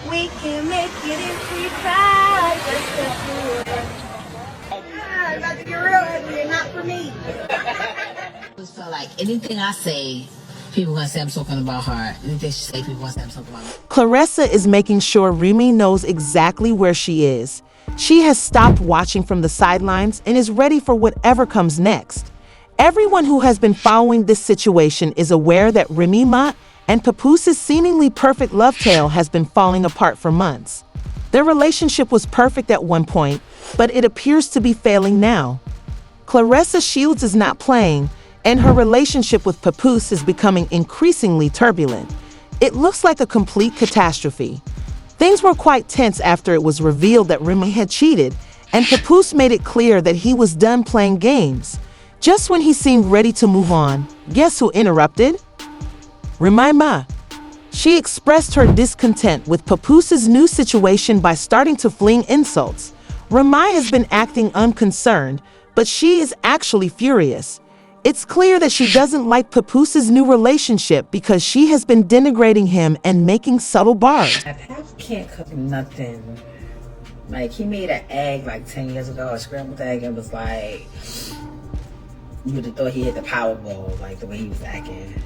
We can make it if we try. It's about to get real ugly and not for me. I just felt like anything I say, people gonna say I'm talking about her. Anything she say, people gonna say I'm talking about me. Claressa is making sure Remy knows exactly where she is. She has stopped watching from the sidelines and is ready for whatever comes next. Everyone who has been following this situation is aware that Remy Ma and Papoose's seemingly perfect love tale has been falling apart for months. Their relationship was perfect at one point, but it appears to be failing now. Claressa Shields is not playing, and her relationship with Papoose is becoming increasingly turbulent. It looks like a complete catastrophe. Things were quite tense after it was revealed that Remy had cheated, and Papoose made it clear that he was done playing games. Just when he seemed ready to move on, guess who interrupted? Remy Ma. She expressed her discontent with Papoose's new situation by starting to fling insults. Remy has been acting unconcerned, but she is actually furious. It's clear that she doesn't like Papoose's new relationship because she has been denigrating him and making subtle bars. Pap can't cook nothing. Like, he made an egg like 10 years ago, a scrambled egg, and was like, you would have thought he hit the Powerball, like the way he was acting.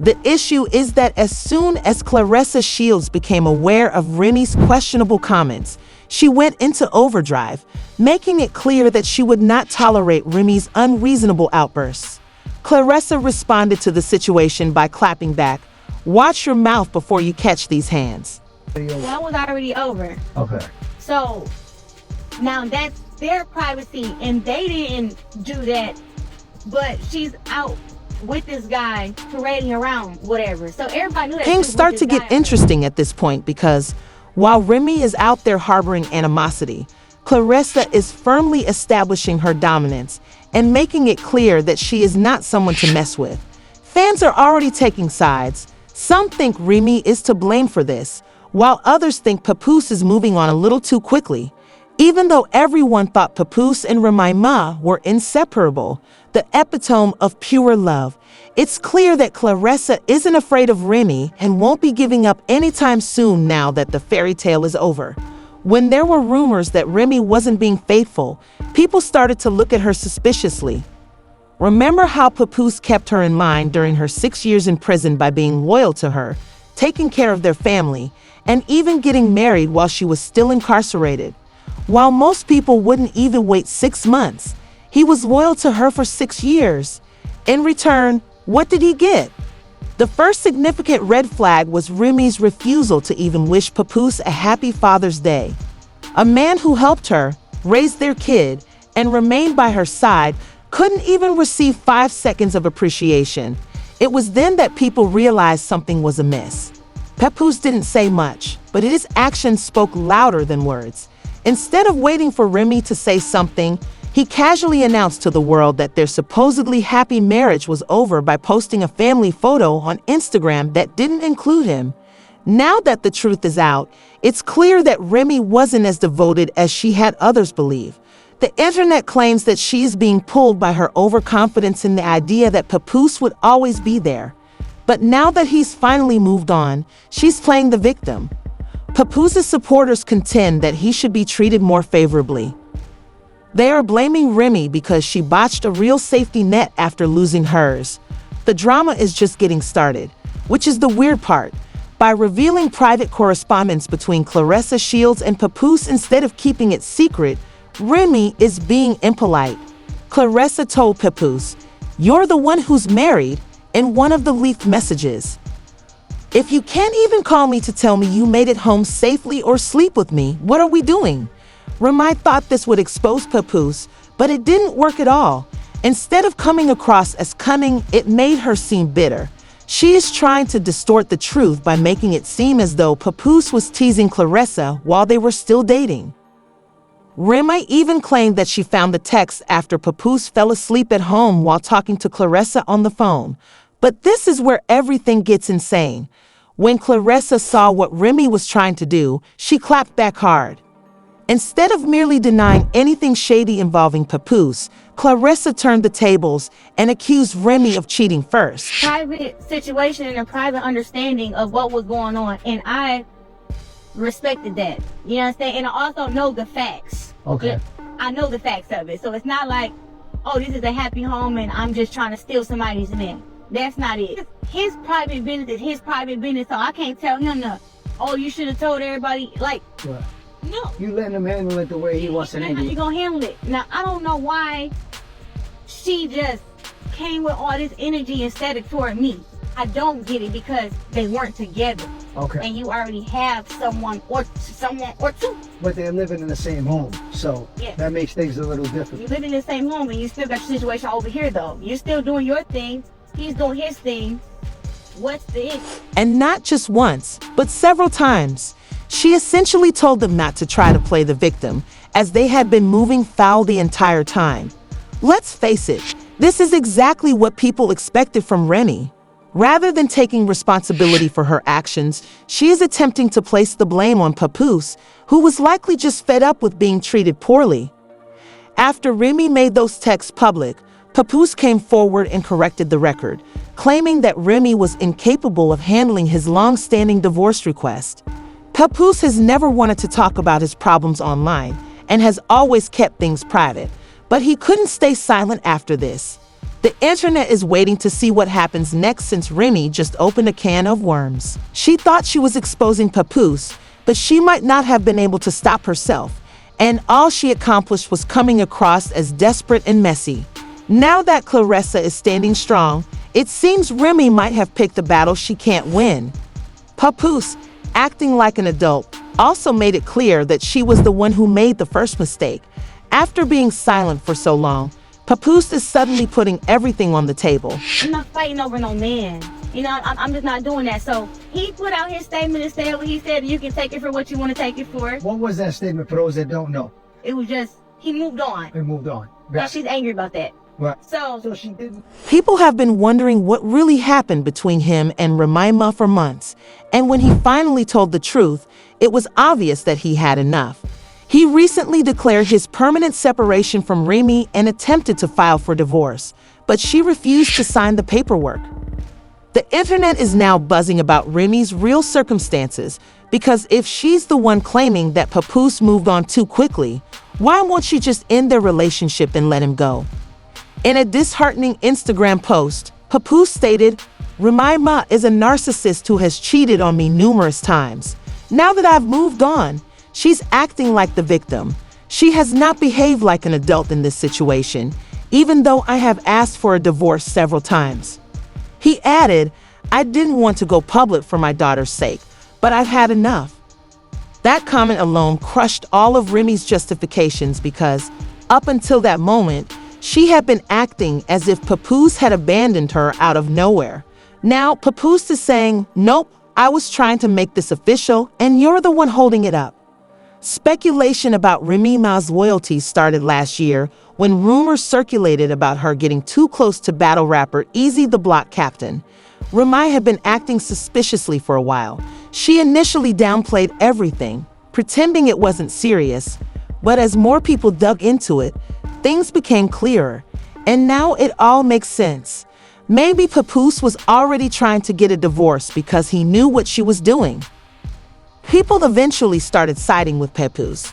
The issue is that as soon as Claressa Shields became aware of Remy's questionable comments, she went into overdrive, making it clear that she would not tolerate Remy's unreasonable outbursts. Claressa responded to the situation by clapping back, "Watch your mouth before you catch these hands." That was already over. Okay. So now that's their privacy, and they didn't do that, but she's out with this guy parading around, whatever. So everybody knew that. Things start to get interesting at this point because while Remy is out there harboring animosity, Claressa is firmly establishing her dominance and making it clear that she is not someone to mess with. Fans are already taking sides. Some think Remy is to blame for this, while others think Papoose is moving on a little too quickly. Even though everyone thought Papoose and Remy Ma were inseparable, the epitome of pure love, it's clear that Claressa isn't afraid of Remy and won't be giving up anytime soon now that the fairy tale is over. When there were rumors that Remy wasn't being faithful, people started to look at her suspiciously. Remember how Papoose kept her in line during her 6 years in prison by being loyal to her, taking care of their family, and even getting married while she was still incarcerated? While most people wouldn't even wait 6 months, he was loyal to her for 6 years. In return, what did he get? The first significant red flag was Remy's refusal to even wish Papoose a happy Father's Day. A man who helped her, raised their kid, and remained by her side couldn't even receive 5 seconds of appreciation. It was then that people realized something was amiss. Papoose didn't say much, but his actions spoke louder than words. Instead of waiting for Remy to say something, he casually announced to the world that their supposedly happy marriage was over by posting a family photo on Instagram that didn't include him. Now that the truth is out, it's clear that Remy wasn't as devoted as she had others believe. The internet claims that she is being pulled by her overconfidence in the idea that Papoose would always be there. But now that he's finally moved on, she's playing the victim. Papoose's supporters contend that he should be treated more favorably. They are blaming Remy because she botched a real safety net after losing hers. The drama is just getting started, which is the weird part. By revealing private correspondence between Claressa Shields and Papoose instead of keeping it secret, Remy is being impolite. Claressa told Papoose, "You're the one who's married," in one of the leaked messages. "If you can't even call me to tell me you made it home safely or sleep with me, what are we doing?" Remy thought this would expose Papoose, but it didn't work at all. Instead of coming across as cunning, it made her seem bitter. She is trying to distort the truth by making it seem as though Papoose was teasing Claressa while they were still dating. Remy even claimed that she found the text after Papoose fell asleep at home while talking to Claressa on the phone. But this is where everything gets insane. When Claressa saw what Remy was trying to do, she clapped back hard. Instead of merely denying anything shady involving Papoose, Claressa turned the tables and accused Remy of cheating first. Private situation and a private understanding of what was going on, and I respected that. You know what I'm saying? And I also know the facts. Okay. I know the facts of it. So it's not like, oh, this is a happy home and I'm just trying to steal somebody's man. That's not it. His private business is his private business, so I can't tell him to, oh, you should have told everybody. Like, Right. no. You letting him handle it the way he wants to That's handle how you it. gonna handle it. Now, I don't know why she just came with all this energy and said it toward me. I don't get it because they weren't together. Okay. And you already have someone or two. But they're living in the same home, so Yeah. that makes things a little different. You live in the same home and you still got your situation over here though. You're still doing your thing. He's doing his thing. What's the issue? And not just once, but several times. She essentially told them not to try to play the victim, as they had been moving foul the entire time. Let's face it, this is exactly what people expected from Remy. Rather than taking responsibility for her actions, she is attempting to place the blame on Papoose, who was likely just fed up with being treated poorly. After Remy made those texts public, Papoose came forward and corrected the record, claiming that Remy was incapable of handling his long-standing divorce request. Papoose has never wanted to talk about his problems online and has always kept things private, but he couldn't stay silent after this. The internet is waiting to see what happens next since Remy just opened a can of worms. She thought she was exposing Papoose, but she might not have been able to stop herself, and all she accomplished was coming across as desperate and messy. Now that Claressa is standing strong, it seems Remy might have picked a battle she can't win. Papoose, acting like an adult, also made it clear that she was the one who made the first mistake. After being silent for so long, Papoose is suddenly putting everything on the table. I'm not fighting over no man. You know, I'm just not doing that. So he put out his statement and said what he said. You can take it for what you want to take it for. What was that statement for those that don't know? It was just, he moved on. We moved on. Now she's angry about that. Right. So So she didn't. People have been wondering what really happened between him and Remy for months, and when he finally told the truth, it was obvious that he had enough. He recently declared his permanent separation from Remy and attempted to file for divorce, but she refused to sign the paperwork. The internet is now buzzing about Remy's real circumstances, because if she's the one claiming that Papoose moved on too quickly, why won't she just end their relationship and let him go? In a disheartening Instagram post, Papoose stated, "Remy is a narcissist who has cheated on me numerous times. Now that I've moved on, she's acting like the victim. She has not behaved like an adult in this situation, even though I have asked for a divorce several times." He added, "I didn't want to go public for my daughter's sake, but I've had enough." That comment alone crushed all of Remy's justifications because, up until that moment, she had been acting as if Papoose had abandoned her out of nowhere. Now, Papoose is saying, "Nope, I was trying to make this official, and you're the one holding it up." Speculation about Remy's loyalty started last year when rumors circulated about her getting too close to battle rapper Easy the Block Captain. Remy had been acting suspiciously for a while. She initially downplayed everything, pretending it wasn't serious, but as more people dug into it, things became clearer, and now it all makes sense. Maybe Papoose was already trying to get a divorce because he knew what she was doing. People eventually started siding with Papoose.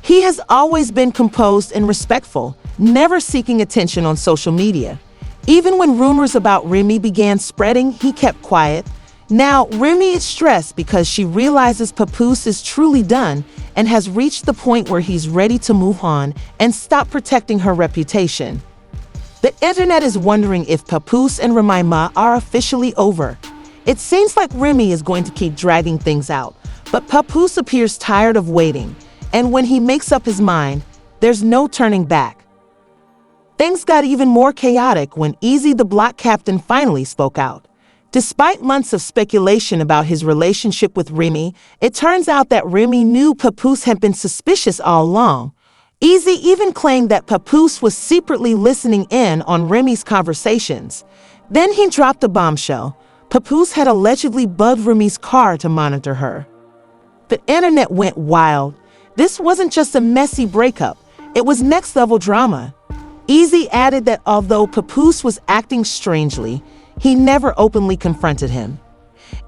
He has always been composed and respectful, never seeking attention on social media. Even when rumors about Remy began spreading, he kept quiet. Now, Remy is stressed because she realizes Papoose is truly done and has reached the point where he's ready to move on and stop protecting her reputation. The internet is wondering if Papoose and Remy are officially over. It seems like Remy is going to keep dragging things out, but Papoose appears tired of waiting, and when he makes up his mind, there's no turning back. Things got even more chaotic when Easy the Block Captain finally spoke out. Despite months of speculation about his relationship with Remy, it turns out that Remy knew Papoose had been suspicious all along. Easy even claimed that Papoose was secretly listening in on Remy's conversations. Then he dropped a bombshell. Papoose had allegedly bugged Remy's car to monitor her. The internet went wild. This wasn't just a messy breakup, it was next-level drama. Easy added that although Papoose was acting strangely, he never openly confronted him.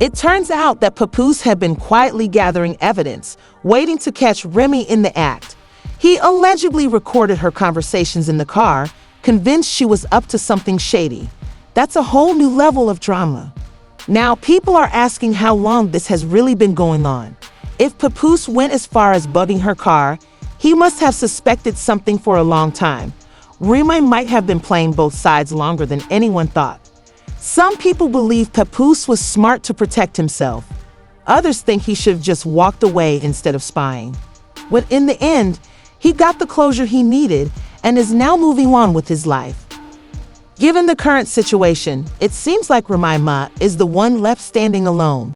It turns out that Papoose had been quietly gathering evidence, waiting to catch Remy in the act. He allegedly recorded her conversations in the car, convinced she was up to something shady. That's a whole new level of drama. Now, people are asking how long this has really been going on. If Papoose went as far as bugging her car, he must have suspected something for a long time. Remy might have been playing both sides longer than anyone thought. Some people believe Papoose was smart to protect himself. Others think he should have just walked away instead of spying. But in the end, he got the closure he needed and is now moving on with his life. Given the current situation, it seems like Remy is the one left standing alone.